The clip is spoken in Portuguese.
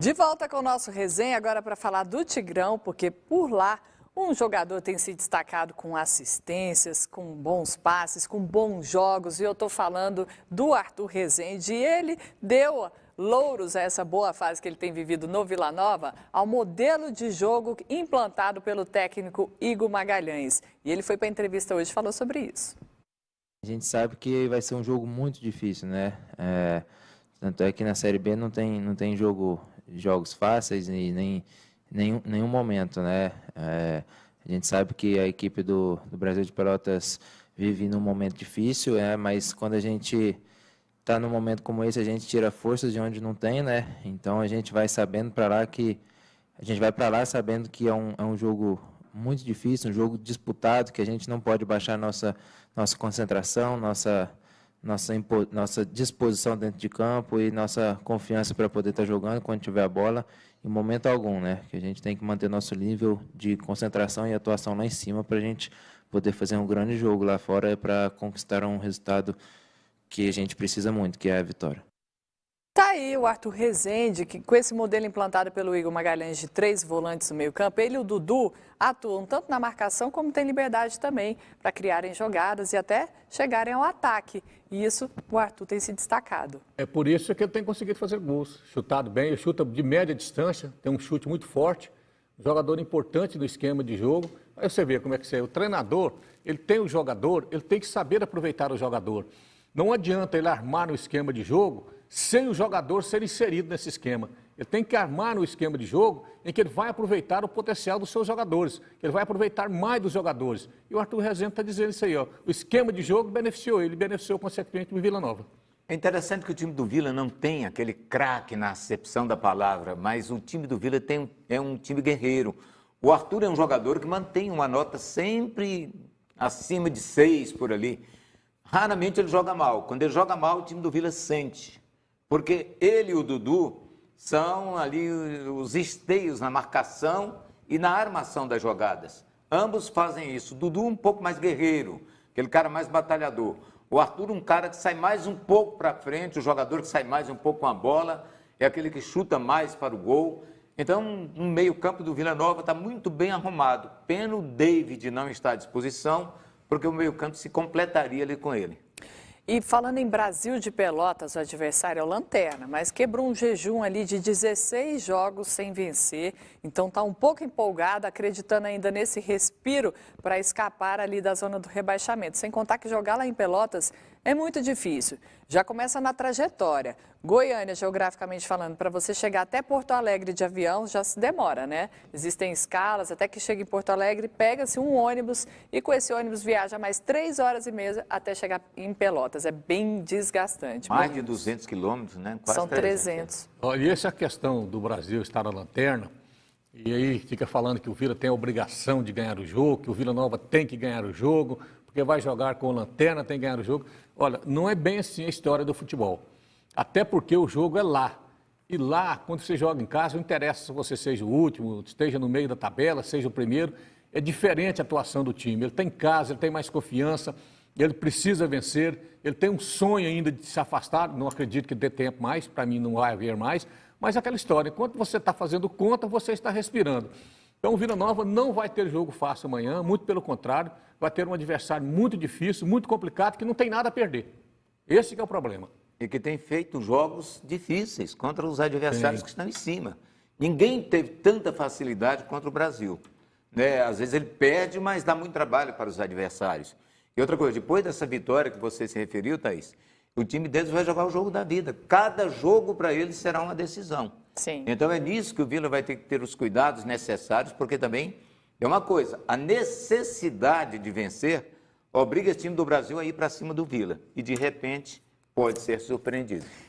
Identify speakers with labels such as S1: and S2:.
S1: De volta com o nosso resenha, agora para falar do Tigrão, porque por lá um jogador tem se destacado com assistências, com bons passes, com bons jogos. E eu estou falando do Arthur Rezende. E ele deu louros a essa boa fase que ele tem vivido no Vila Nova ao modelo de jogo implantado pelo técnico Igor Magalhães. E ele foi para a entrevista hoje e falou sobre isso.
S2: A gente sabe que vai ser um jogo muito difícil, né? Tanto é que na Série B não tem jogos fáceis e nenhum momento, né? A gente sabe que a equipe do Brasil de Pelotas vive num momento difícil, mas quando a gente está num momento como esse, a gente tira forças de onde não tem, né? Então a gente vai sabendo para lá que a gente vai para lá sabendo que é um jogo muito difícil, um jogo disputado, que a gente não pode baixar nossa concentração, nossa disposição dentro de campo e nossa confiança para poder estar jogando quando tiver a bola, em momento algum, né? Que a gente tem que manter nosso nível de concentração e atuação lá em cima para a gente poder fazer um grande jogo lá fora para conquistar um resultado que a gente precisa muito, que é a vitória.
S1: Tá aí o Arthur Rezende, que com esse modelo implantado pelo Igor Magalhães de 3 volantes no meio campo, ele e o Dudu atuam tanto na marcação como tem liberdade também para criarem jogadas e até chegarem ao ataque. E isso o Arthur tem se destacado.
S3: É por isso que ele tem conseguido fazer gols. Chutado bem, ele chuta de média distância, tem um chute muito forte, jogador importante do esquema de jogo. Aí você vê como é que é. O treinador, ele tem o jogador, ele tem que saber aproveitar o jogador. Não adianta ele armar um esquema de jogo sem o jogador ser inserido nesse esquema. Ele tem que armar um esquema de jogo em que ele vai aproveitar o potencial dos seus jogadores, que ele vai aproveitar mais dos jogadores. E o Arthur Rezende está dizendo isso aí, ó. O esquema de jogo beneficiou ele, beneficiou consequentemente o Vila Nova.
S4: É interessante que o time do Vila não tem aquele craque na acepção da palavra, mas o time do Vila é um time guerreiro. O Arthur é um jogador que mantém uma nota sempre acima de 6 por ali. Raramente ele joga mal. Quando ele joga mal, o time do Vila sente. Porque ele e o Dudu são ali os esteios na marcação e na armação das jogadas. Ambos fazem isso. O Dudu um pouco mais guerreiro, aquele cara mais batalhador. O Arthur um cara que sai mais um pouco para frente, o jogador que sai mais um pouco com a bola, é aquele que chuta mais para o gol. Então, no meio-campo do Vila Nova está muito bem arrumado. Pena o David não está à disposição, porque o meio-campo se completaria ali com ele.
S1: E falando em Brasil de Pelotas, o adversário é o Lanterna, mas quebrou um jejum ali de 16 jogos sem vencer. Então está um pouco empolgado, acreditando ainda nesse respiro para escapar ali da zona do rebaixamento. Sem contar que jogar lá em Pelotas é muito difícil. Já começa na trajetória. Goiânia, geograficamente falando, para você chegar até Porto Alegre de avião já se demora, né? Existem escalas, até que chega em Porto Alegre, pega-se um ônibus e com esse ônibus viaja mais 3 horas e meia até chegar em Pelotas. É bem desgastante.
S4: Mais de 200 quilômetros, né? Quase
S1: São 300.
S3: Olha, e essa questão do Brasil estar na lanterna, e aí fica falando que o Vila tem a obrigação de ganhar o jogo, que o Vila Nova tem que ganhar o jogo, porque vai jogar com o Lanterna, tem que ganhar o jogo. Olha, não é bem assim a história do futebol. Até porque o jogo é lá. E lá, quando você joga em casa, não interessa se você seja o último, esteja no meio da tabela, seja o primeiro. É diferente a atuação do time. Ele está em casa, ele tem mais confiança, ele precisa vencer, ele tem um sonho ainda de se afastar. Não acredito que dê tempo mais, para mim não vai haver mais. Mas aquela história, enquanto você está fazendo conta, você está respirando. Então o Vila Nova não vai ter jogo fácil amanhã, muito pelo contrário, vai ter um adversário muito difícil, muito complicado, que não tem nada a perder. Esse que é o problema.
S4: E que tem feito jogos difíceis contra os adversários que estão em cima. Ninguém teve tanta facilidade contra o Brasil. Né? Às vezes ele perde, mas dá muito trabalho para os adversários. E outra coisa, depois dessa vitória que você se referiu, Thaís, o time deles vai jogar o jogo da vida. Cada jogo para eles será uma decisão.
S1: Sim.
S4: Então é nisso que o Vila vai ter que ter os cuidados necessários, porque também é uma coisa, a necessidade de vencer obriga esse time do Brasil a ir para cima do Vila. E de repente pode ser surpreendido.